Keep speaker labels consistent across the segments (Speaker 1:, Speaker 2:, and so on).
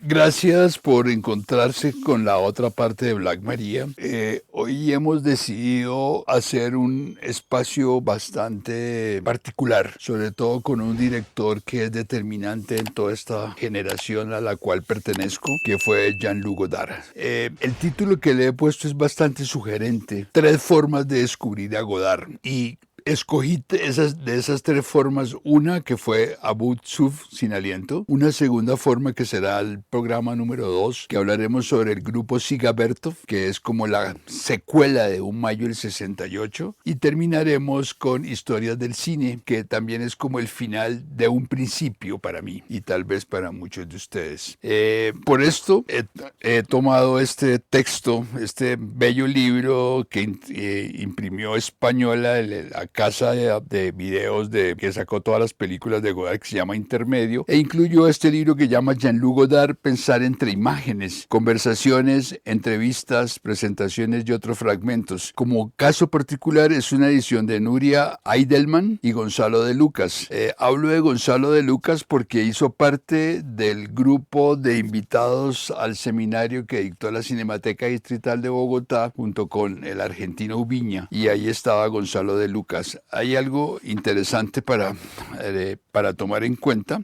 Speaker 1: Gracias por encontrarse con la otra parte de Black Maria. Hoy hemos decidido hacer un espacio bastante particular, sobre todo con un director que es determinante en toda esta generación a la cual pertenezco, que fue Jean-Luc Godard. El título que le he puesto es bastante sugerente: Tres formas de descubrir a Godard. Y escogí de esas tres formas, una que fue Abu Suf sin aliento, una segunda forma que será el programa número 2, que hablaremos sobre el grupo Siga Bertov, que es como la secuela de Un Mayo del 68, y terminaremos con Historias del Cine, que también es como el final de un principio para mí y tal vez para muchos de ustedes. Por esto he tomado este texto, este bello libro que imprimió Española, la casa de videos que sacó todas las películas de Godard, que se llama Intermedio, e incluyó este libro que llama Jean-Luc Godard, Pensar entre imágenes, conversaciones, entrevistas, presentaciones y otros fragmentos. Como caso particular es una edición de Nuria Eidelman y Gonzalo de Lucas. Hablo de Gonzalo de Lucas porque hizo parte del grupo de invitados al seminario que dictó la Cinemateca Distrital de Bogotá junto con el argentino Ubiña, y ahí estaba Gonzalo de Lucas. Hay algo interesante para tomar en cuenta,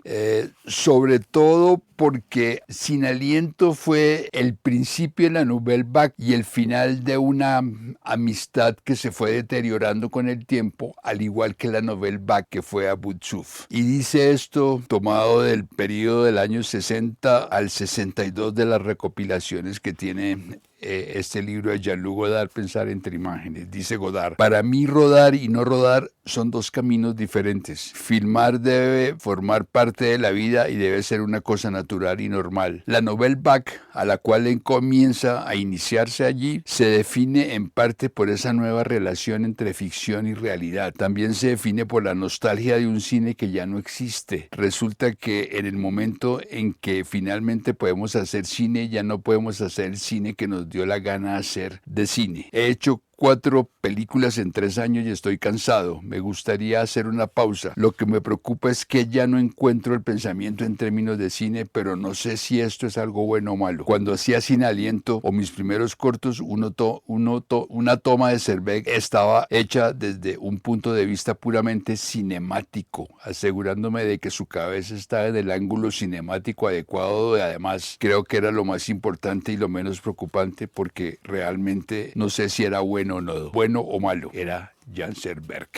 Speaker 1: sobre todo porque Sin Aliento fue el principio de la Nouvelle Vague y el final de una amistad que se fue deteriorando con el tiempo, al igual que la Nouvelle Vague que fue Abu Suf. Y dice esto tomado del periodo del año 60 al 62 de las recopilaciones que tiene este libro de Jean-Luc Godard, Pensar entre imágenes. Dice Godard: para mí rodar y no rodar son dos caminos diferentes. Filmar debe formar parte de la vida y debe ser una cosa natural y normal. La Nouvelle Vague, a la cual él comienza a iniciarse allí, se define en parte por esa nueva relación entre ficción y realidad. También se define por la nostalgia de un cine que ya no existe. Resulta que en el momento en que finalmente podemos hacer cine, ya no podemos hacer el cine que nos dio la gana hacer de cine. He hecho 4 películas en 3 años y estoy cansado. Me gustaría hacer una pausa. Lo que me preocupa es que ya no encuentro el pensamiento en términos de cine, pero no sé si esto es algo bueno o malo. Cuando hacía Sin Aliento o mis primeros cortos, una toma de Servais estaba hecha desde un punto de vista puramente cinemático, asegurándome de que su cabeza estaba en el ángulo cinemático adecuado, y además creo que era lo más importante y lo menos preocupante, porque realmente no sé si era bueno o malo, era Jan Serberg.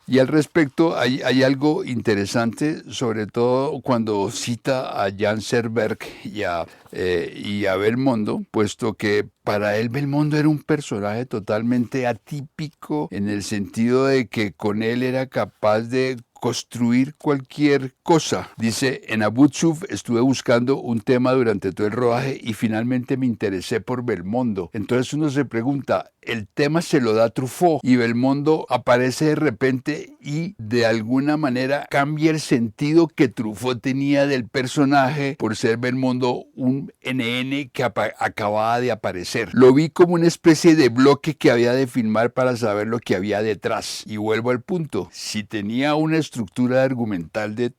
Speaker 1: Y al respecto hay algo interesante, sobre todo cuando cita a Jan Serberg y a Belmondo, puesto que para él Belmondo era un personaje totalmente atípico, en el sentido de que con él era capaz de construir cualquier cosa. Dice: en Abu Suf estuve buscando un tema durante todo el rodaje y finalmente me interesé por Belmondo. Entonces uno se pregunta, el tema se lo da Truffaut y Belmondo aparece de repente y de alguna manera cambia el sentido que Truffaut tenía del personaje por ser Belmondo un NN que acababa de aparecer. Lo vi como una especie de bloque que había de filmar para saber lo que había detrás. Y vuelvo al punto: si tenía una estructura argumental de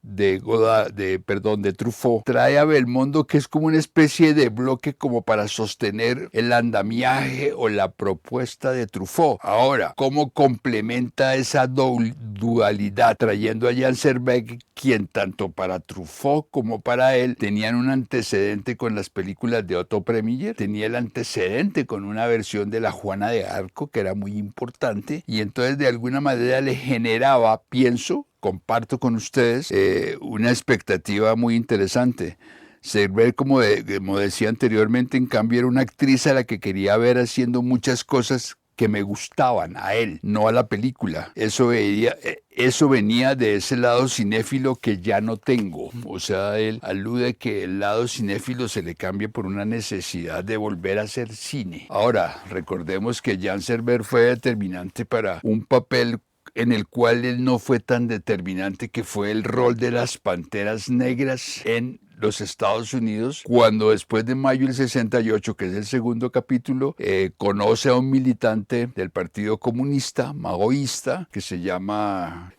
Speaker 1: Truffaut, trae a Belmondo, que es como una especie de bloque como para sostener el andamiaje o la propuesta de Truffaut. Ahora, ¿cómo complementa esa dualidad trayendo a Jan Serberg, quien tanto para Truffaut como para él tenían un antecedente con las películas de Otto Preminger? Tenía el antecedente con una versión de La Juana de Arco que era muy importante, y entonces de alguna manera le generaba, comparto con ustedes, una expectativa muy interesante. Serberg, como decía anteriormente, en cambio era una actriz a la que quería ver haciendo muchas cosas que me gustaban a él, no a la película. Eso venía de ese lado cinéfilo que ya no tengo. O sea, él alude que el lado cinéfilo se le cambia por una necesidad de volver a hacer cine. Ahora, recordemos que Jan Serberg fue determinante para un papel en el cual él no fue tan determinante, que fue el rol de las Panteras Negras en los Estados Unidos, cuando después de mayo del 68, que es el segundo capítulo, conoce a un militante del Partido Comunista, maoísta, que se llama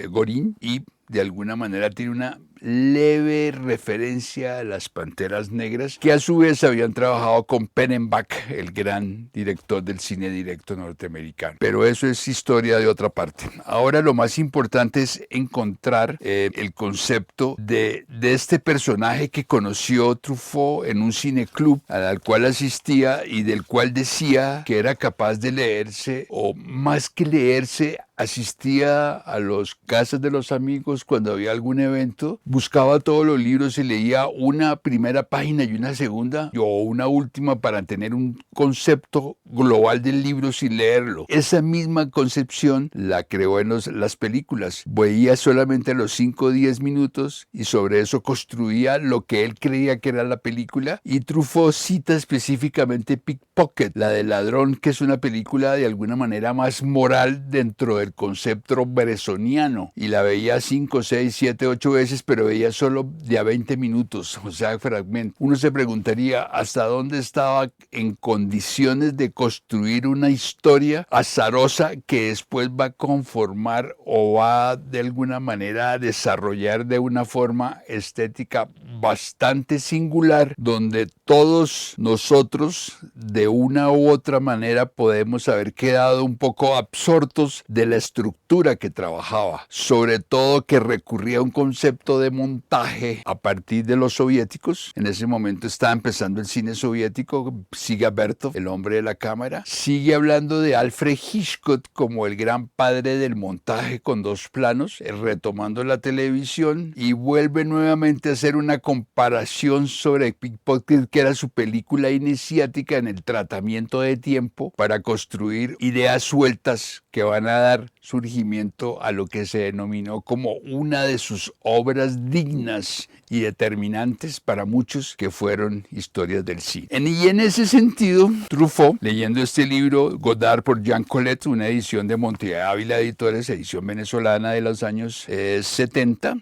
Speaker 1: Gorin, y de alguna manera tiene una leve referencia a las Panteras Negras, que a su vez habían trabajado con Penneback, el gran director del cine directo norteamericano. Pero eso es historia de otra parte. Ahora lo más importante es encontrar el concepto de este personaje que conoció Truffaut en un cineclub al cual asistía y del cual decía que era capaz de leerse, o más que leerse, asistía a las casas de los amigos cuando había algún evento, buscaba todos los libros y leía una primera página y una segunda o una última para tener un concepto global del libro sin leerlo. Esa misma concepción la creó en las películas. Veía solamente los 5 o 10 minutos y sobre eso construía lo que él creía que era la película, y Truffaut cita específicamente Pickpocket, la del ladrón, que es una película de alguna manera más moral dentro del concepto bresoniano, y la veía 5, 6, 7, 8 veces, pero veía solo de a 20 minutos, o sea, fragmentos. Uno se preguntaría hasta dónde estaba en condiciones de construir una historia azarosa que después va a conformar o va de alguna manera a desarrollar de una forma estética bastante singular, donde todos nosotros de una u otra manera podemos haber quedado un poco absortos de la estructura que trabajaba, sobre todo que recurría a un concepto de montaje a partir de los soviéticos. En ese momento estaba empezando el cine soviético. Siga Bertov, el hombre de la cámara, sigue hablando de Alfred Hitchcock como el gran padre del montaje con 2 planos, retomando la televisión, y vuelve nuevamente a hacer una comparación sobre Pickpocket, que era su película iniciática en el tratamiento de tiempo para construir ideas sueltas que van a dar surgimiento a lo que se denominó como una de sus obras dignas y determinantes para muchos, que fueron historias del cine. Y en ese sentido, Truffaut, leyendo este libro, Godard por Jean Collet, una edición de Monte Ávila Editores, edición venezolana de los años 70,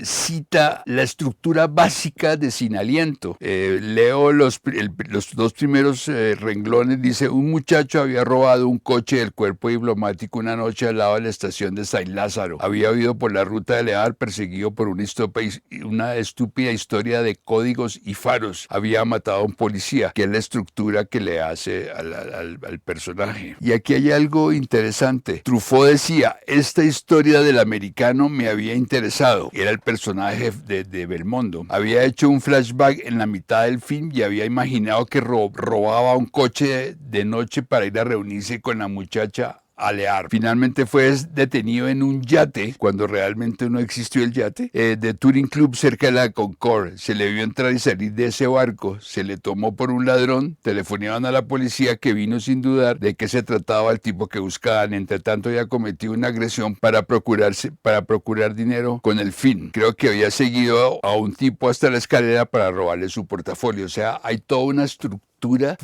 Speaker 1: cita la estructura básica de Sin Aliento. Leo los 2 primeros renglones. Dice: un muchacho había robado un coche del cuerpo diplomático una noche al lado de la estación de San Lázaro. Había huido por la ruta de Leal perseguido por una estúpida historia de códigos y faros. Había matado a un policía, que es la estructura que le hace al personaje. Y aquí hay algo interesante. Truffaut decía: esta historia del americano me había interesado. Era el personaje de Belmondo. Había hecho un flashback en la mitad del film y había imaginado que robaba un coche de noche para ir a reunirse con la muchacha Alear. Finalmente fue detenido en un yate, cuando realmente no existió el yate, de Touring Club cerca de la Concorde. Se le vio entrar y salir de ese barco, se le tomó por un ladrón, telefoneaban a la policía, que vino sin dudar de qué se trataba el tipo que buscaban. Entre tanto había cometido una agresión para procurar dinero con el fin. Creo que había seguido a un tipo hasta la escalera para robarle su portafolio. O sea, hay toda una estructura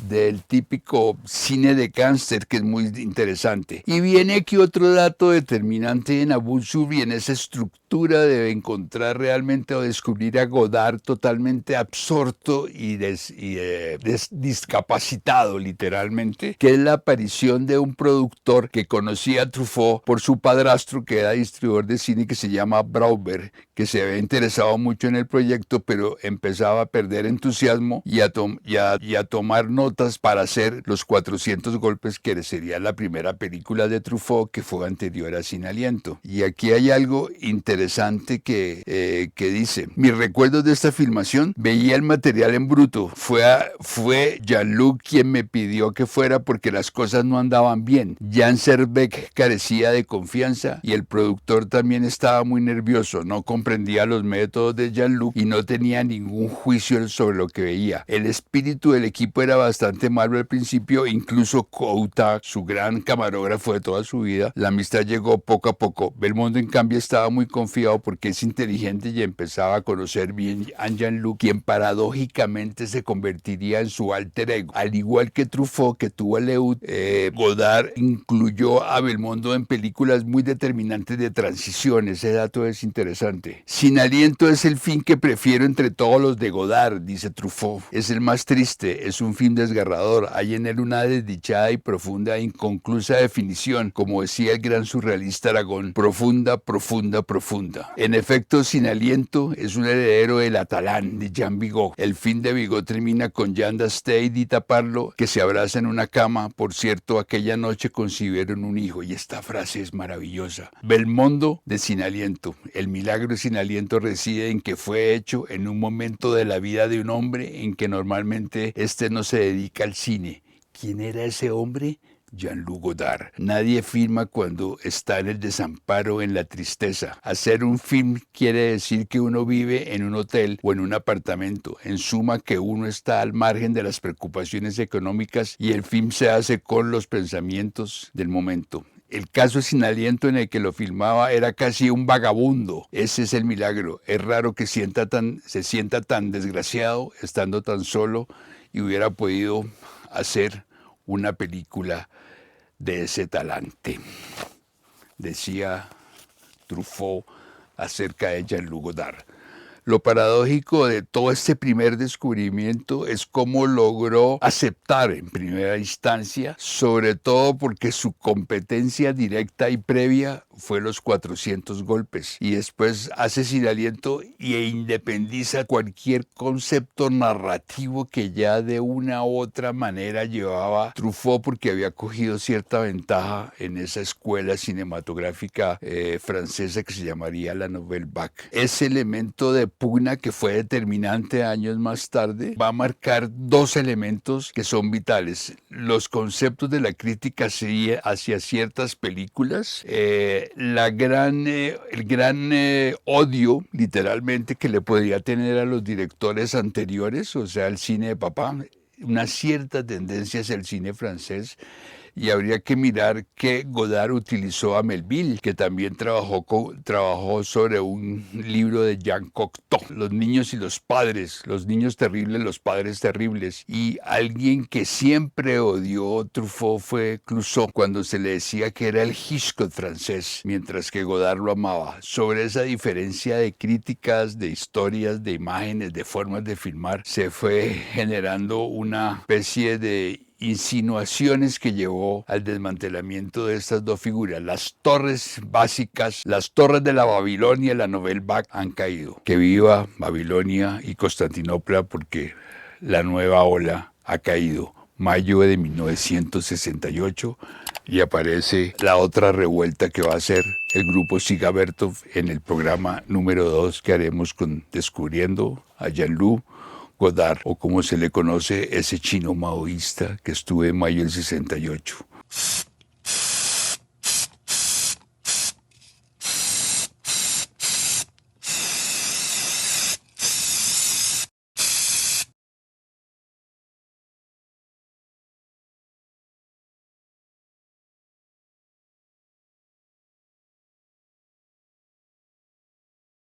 Speaker 1: del típico cine de gángster que es muy interesante. Y viene aquí otro dato determinante en Abu Zubi, en esa estructura de encontrar realmente o descubrir a Godard totalmente absorto y discapacitado literalmente, que es la aparición de un productor que conocía a Truffaut por su padrastro, que era distribuidor de cine, que se llama Brauber, que se había interesado mucho en el proyecto, pero empezaba a perder entusiasmo y a tomar notas para hacer Los 400 golpes, que sería la primera película de Truffaut, que fue anterior a Sin Aliento. Y aquí hay algo interesante que dice: mis recuerdos de esta filmación, veía el material en bruto. Fue Jean-Luc quien me pidió que fuera porque las cosas no andaban bien. Jan Serbeck carecía de confianza y el productor también estaba muy nervioso. No comprendía los métodos de Jean-Luc y no tenía ningún juicio sobre lo que veía. El espíritu del equipo era bastante malo al principio, incluso Couta, su gran camarógrafo de toda su vida. La amistad llegó poco a poco. Belmondo, en cambio, estaba muy confiado porque es inteligente y empezaba a conocer bien a Jean-Luc, quien paradójicamente se convertiría en su alter ego. Al igual que Truffaut, que tuvo a Leud, Godard incluyó a Belmondo en películas muy determinantes de transición. Ese dato es interesante. Sin Aliento es el fin que prefiero entre todos los de Godard, dice Truffaut. Es el más triste, es un un film desgarrador. Hay en él una desdichada y profunda e inconclusa definición, como decía el gran surrealista Aragón, profunda, profunda, profunda. En efecto, Sin Aliento es un heredero del Atalán de Jean Vigo. El film de Vigo termina con Jean Dasté y Dita Parlo que se abrazan en una cama. Por cierto, aquella noche concibieron un hijo, y esta frase es maravillosa. Belmondo de Sin Aliento. El milagro de Sin Aliento reside en que fue hecho en un momento de la vida de un hombre en que normalmente no se dedica al cine. ¿Quién era ese hombre? Jean-Luc Godard. Nadie filma cuando está en el desamparo, en la tristeza. Hacer un film quiere decir que uno vive en un hotel o en un apartamento. En suma, que uno está al margen de las preocupaciones económicas y el film se hace con los pensamientos del momento. El caso Sin Aliento, en el que lo filmaba, era casi un vagabundo. Ese es el milagro. Es raro que se sienta tan desgraciado estando tan solo y hubiera podido hacer una película de ese talante, decía Truffaut acerca de Jean-Luc Godard. Lo paradójico de todo este primer descubrimiento es cómo logró aceptar en primera instancia, sobre todo porque su competencia directa y previa fue los 400 golpes, y después hace Sin Aliento e independiza cualquier concepto narrativo que ya de una u otra manera llevaba Truffaut, porque había cogido cierta ventaja en esa escuela cinematográfica francesa que se llamaría la Nouvelle Vague. Ese elemento de pugna que fue determinante años más tarde va a marcar dos elementos que son vitales: los conceptos de la crítica hacia ciertas películas, el gran odio literalmente que le podría tener a los directores anteriores, o sea, el cine de papá, una cierta tendencia hacia el cine francés. Y habría que mirar que Godard utilizó a Melville, que también trabajó sobre un libro de Jean Cocteau, Los niños y los padres, los niños terribles, los padres terribles. Y alguien que siempre odió Truffaut fue Clouseau, cuando se le decía que era el Hitchcock francés, mientras que Godard lo amaba. Sobre esa diferencia de críticas, de historias, de imágenes, de formas de filmar, se fue generando una especie de insinuaciones que llevó al desmantelamiento de estas dos figuras. Las torres básicas, las torres de la Babilonia y la Nouvelle Vague han caído. Que viva Babilonia y Constantinopla, porque la nueva ola ha caído. Mayo de 1968, y aparece la otra revuelta que va a ser el grupo Siga Bertov en el programa número 2 que haremos con Descubriendo a Jean-Luc Godard, o como se le conoce, ese chino maoísta que estuvo en mayo del 68.